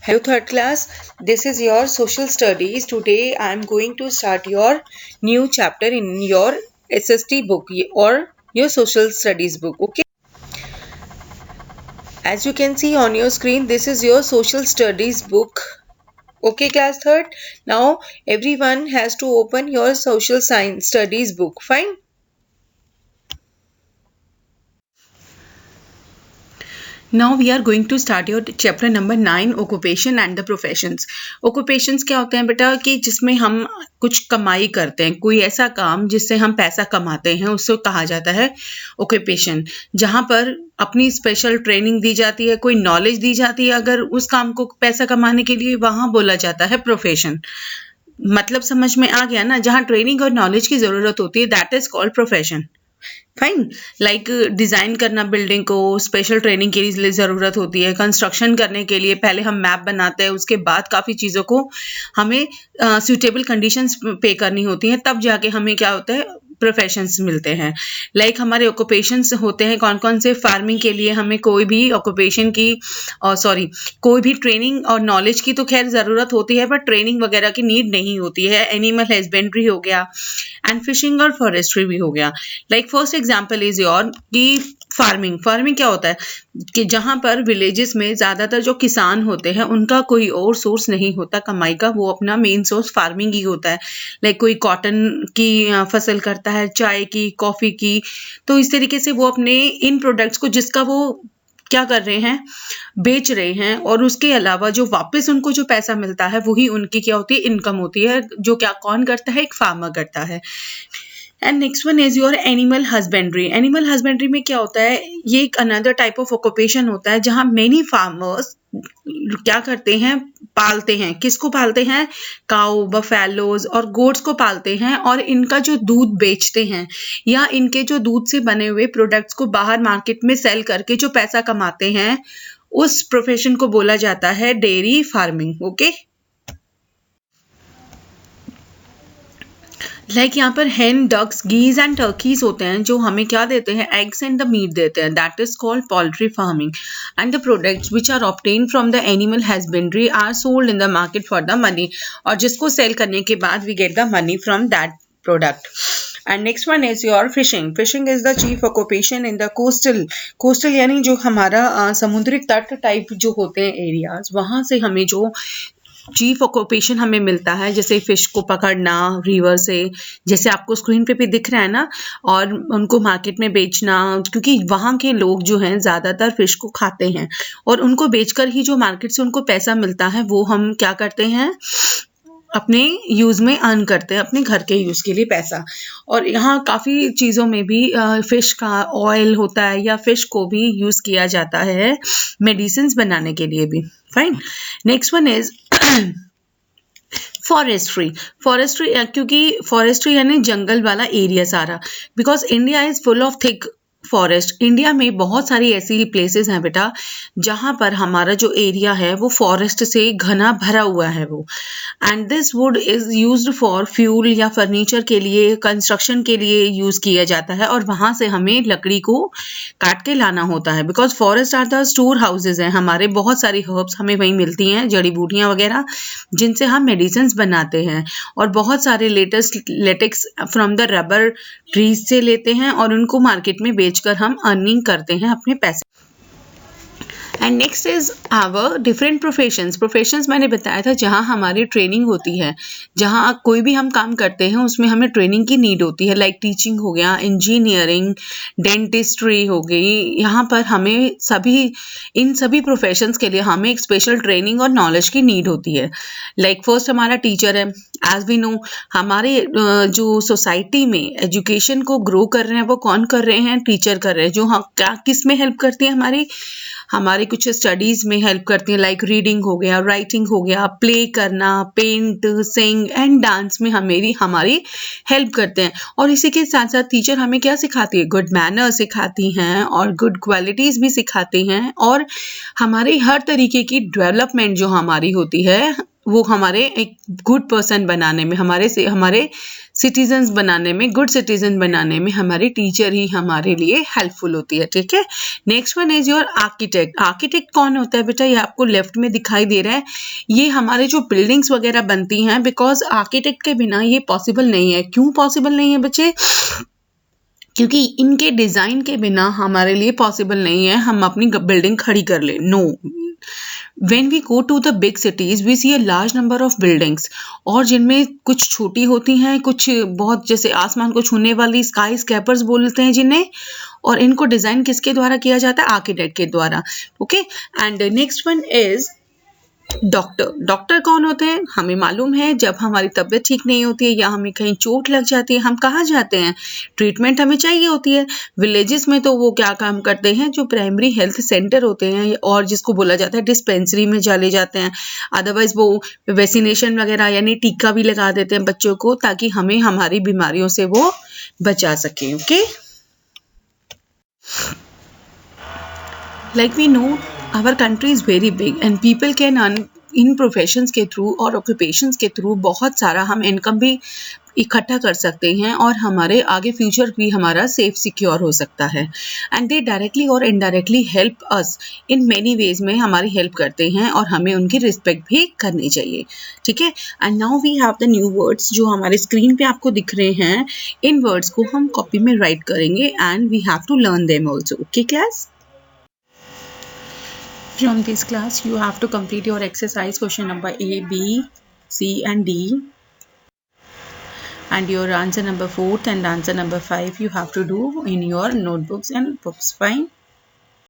Hello third class, this is your social studies. Today I am going to start your new chapter in your SST book or your social studies book. Okay, as you can see on your screen, this is your social studies book. Okay, class third, now everyone has to open your social science studies book. Fine. Now we are going to start your chapter number 9, occupation and the professions. Occupations क्या होते हैं बेटा कि जिसमें हम कुछ कमाई करते हैं, कोई ऐसा काम जिससे हम पैसा कमाते हैं उसको कहा जाता है occupation. जहाँ पर अपनी स्पेशल ट्रेनिंग दी जाती है, कोई नॉलेज दी जाती है अगर उस काम को पैसा कमाने के लिए, वहाँ बोला जाता है प्रोफेशन. मतलब समझ में आ गया ना, जहाँ ट्रेनिंग और नॉलेज की जरूरत होती है that is called profession. Fine. Like design करना बिल्डिंग को स्पेशल ट्रेनिंग के लिए जरूरत होती है. कंस्ट्रक्शन करने के लिए पहले हम मैप बनाते हैं, उसके बाद काफी चीजों को हमें सुटेबल कंडीशंस पे करनी होती हैं, तब जाके हमें क्या होता है प्रोफेशंस मिलते हैं. लाइक हमारे ऑक्यूपेशंस होते हैं कौन कौन से. फार्मिंग के लिए हमें कोई भी ऑक्यूपेशन की कोई भी ट्रेनिंग और नॉलेज की तो खैर ज़रूरत होती है, बट ट्रेनिंग वगैरह की नीड नहीं होती है. एनिमल हस्बेंड्री हो गया एंड फिशिंग और फॉरेस्ट्री भी हो गया. Like first example is your कि फार्मिंग. फार्मिंग क्या होता है कि जहाँ पर विलेजेस में ज़्यादातर जो किसान होते हैं उनका कोई और सोर्स नहीं होता कमाई का, वो अपना मेन सोर्स फार्मिंग ही होता है. लाइक कोई कॉटन की फसल करता है, चाय की, कॉफ़ी की. तो इस तरीके से वो अपने इन प्रोडक्ट्स को जिसका वो क्या कर रहे हैं, बेच रहे हैं, और उसके अलावा जो वापस उनको जो पैसा मिलता है वही उनकी क्या होती है, इनकम होती है, जो क्या कौन करता है, एक फार्मर करता है. And next one is your animal husbandry. Animal husbandry में क्या होता है, ये एक अनदर टाइप ऑफ ऑक्यूपेशन होता है जहाँ मेनी फार्मर्स क्या करते हैं, पालते हैं. किसको पालते हैं, काऊ, बफेलोज और गोट्स को पालते हैं, और इनका जो दूध बेचते हैं या इनके जो दूध से बने हुए प्रोडक्ट्स को बाहर मार्केट में सेल करके जो पैसा कमाते हैं, उस प्रोफेशन को बोला जाता है डेयरी फार्मिंग. ओके. लाइक यहाँ पर हेन, डक्स, गीज एंड टर्कीज होते हैं जो हमें क्या देते हैं, एग्स एंड द मीट देते हैं. That is called poultry farming. And the products which are obtain from the animal husbandry are sold in the market for the money. और जिसको सेल करने के बाद we get the money from that product. And next one is your fishing. Fishing is the chief occupation in the coastal यानी जो हमारा समुद्री तट टाइप जो होते हैं एरियाज, वहाँ से हमें जो चीफ ऑक्यूपेशन हमें मिलता है, जैसे फिश को पकड़ना रिवर से, जैसे आपको स्क्रीन पे भी दिख रहा है ना, और उनको मार्केट में बेचना, क्योंकि वहाँ के लोग जो हैं ज़्यादातर फिश को खाते हैं, और उनको बेचकर ही जो मार्केट से उनको पैसा मिलता है वो हम क्या करते हैं, अपने यूज़ में अर्न करते हैं, अपने घर के यूज़ के लिए पैसा. और यहाँ काफ़ी चीज़ों में भी फ़िश का ऑयल होता है, या फ़िश को भी यूज़ किया जाता है मेडिसिन्स बनाने के लिए भी. Fine. Next one is forestry. क्योंकि फॉरेस्ट्री यानी जंगल वाला एरिया सारा, because India is full of thick forest. India में बहुत सारी ऐसी प्लेसेस हैं बेटा जहाँ पर हमारा जो एरिया है वो फॉरेस्ट से घना भरा हुआ है वो. And this would is used for fuel या फर्नीचर के लिए, कंस्ट्रक्शन के लिए यूज किया जाता है, और वहाँ से हमें लकड़ी को काट के लाना होता है. Because forest are the store houses हैं हमारे, बहुत सारी हर्ब्स हमें वहीं मिलती हैं, जड़ी बूटियाँ वगैरह, जिनसे हम मेडिसिन बनाते हैं. और बहुत सारे latex from the rubber trees से लेते हैं, और उनको मार्केट में बेचकर हम अर्निंग करते हैं अपने पैसे. And next is our different professions मैंने बताया था जहाँ हमारी ट्रेनिंग होती है, जहाँ कोई भी हम काम करते हैं उसमें हमें ट्रेनिंग की नीड होती है. लाइक टीचिंग हो गया, इंजीनियरिंग, डेंटिस्ट्री हो गई. यहाँ पर हमें इन सभी प्रोफेशंस के लिए हमें एक स्पेशल ट्रेनिंग और नॉलेज की नीड होती है. लाइक फर्स्ट हमारा टीचर है. एज वी नो, हमारे जो सोसाइटी में एजुकेशन को ग्रो कर रहे हैं वो कौन कर रहे हैं, टीचर कर रहे हैं. जो हम किस में हेल्प करती है, हमारे कुछ स्टडीज में हेल्प करती हैं. लाइक रीडिंग हो गया, राइटिंग हो गया, प्ले करना, पेंट, सिंग एंड डांस में हमारी हेल्प करते हैं. और इसी के साथ साथ टीचर हमें क्या सिखाती है, गुड मैनर सिखाती हैं, और गुड क्वालिटीज भी सिखाती हैं, और हमारी हर तरीके की डेवलपमेंट जो हमारी होती है वो हमारे एक गुड पर्सन बनाने में, हमारे सिटीजन्स बनाने में, गुड सिटीजन बनाने में हमारी टीचर ही हमारे लिए हेल्पफुल होती है, ठीक है। Next one is your architect. Architect कौन होता है बेटा? ये आपको लेफ्ट में दिखाई दे रहा है। ये हमारे जो बिल्डिंग्स वगैरह बनती हैं, बिकॉज आर्किटेक्ट के बिना ये पॉसिबल नहीं है। क्यों पॉसिबल नहीं है बच्चे? क्योंकि इनके डिजाइन के बिना हमारे लिए पॉसिबल नहीं है हम अपनी बिल्डिंग खड़ी कर ले। No, when we go to the big cities we see a large number of buildings, और जिनमें कुछ छोटी होती हैं, कुछ बहुत जैसे आसमान को छूने वाली स्काई स्कैपर्स बोलते हैं जिन्हें, और इनको डिजाइन किसके द्वारा किया जाता है? आर्किटेक्ट के द्वारा। Okay, and next one is doctor. Doctor कौन होते हैं? हमें मालूम है जब हमारी तबीयत ठीक नहीं होती है या हमें कहीं चोट लग जाती है, हम कहाँ जाते हैं? ट्रीटमेंट हमें चाहिए होती है। विलेजेस में तो वो क्या काम करते हैं, जो प्राइमरी हेल्थ सेंटर होते हैं और जिसको बोला जाता है डिस्पेंसरी में चले जाते हैं। अदरवाइज वो वैक्सीनेशन वगैरह यानी टीका भी लगा देते हैं बच्चों को, ताकि हमें हमारी बीमारियों से वो बचा सके। Okay, like we know our country is very big and people can earn in professions के थ्रू और ऑक्यूपेशंस के थ्रू बहुत सारा हम इनकम भी इकट्ठा कर सकते हैं और हमारे आगे फ्यूचर भी हमारा सेफ सिक्योर हो सकता है। एंड दे डायरेक्टली और indirectly help us in many ways में हमारी हेल्प करते हैं और हमें उनकी रिस्पेक्ट भी करनी चाहिए, ठीक है। And now we have the new words जो हमारे स्क्रीन पे आपको दिख रहे हैं। इन वर्ड्स को हम कॉपी में राइट करेंगे and we have to learn them also. Okay class, from this class you have to complete your exercise question number A, B, C and D, and your answer number 4th and answer number 5 you have to do in your notebooks and books. Fine.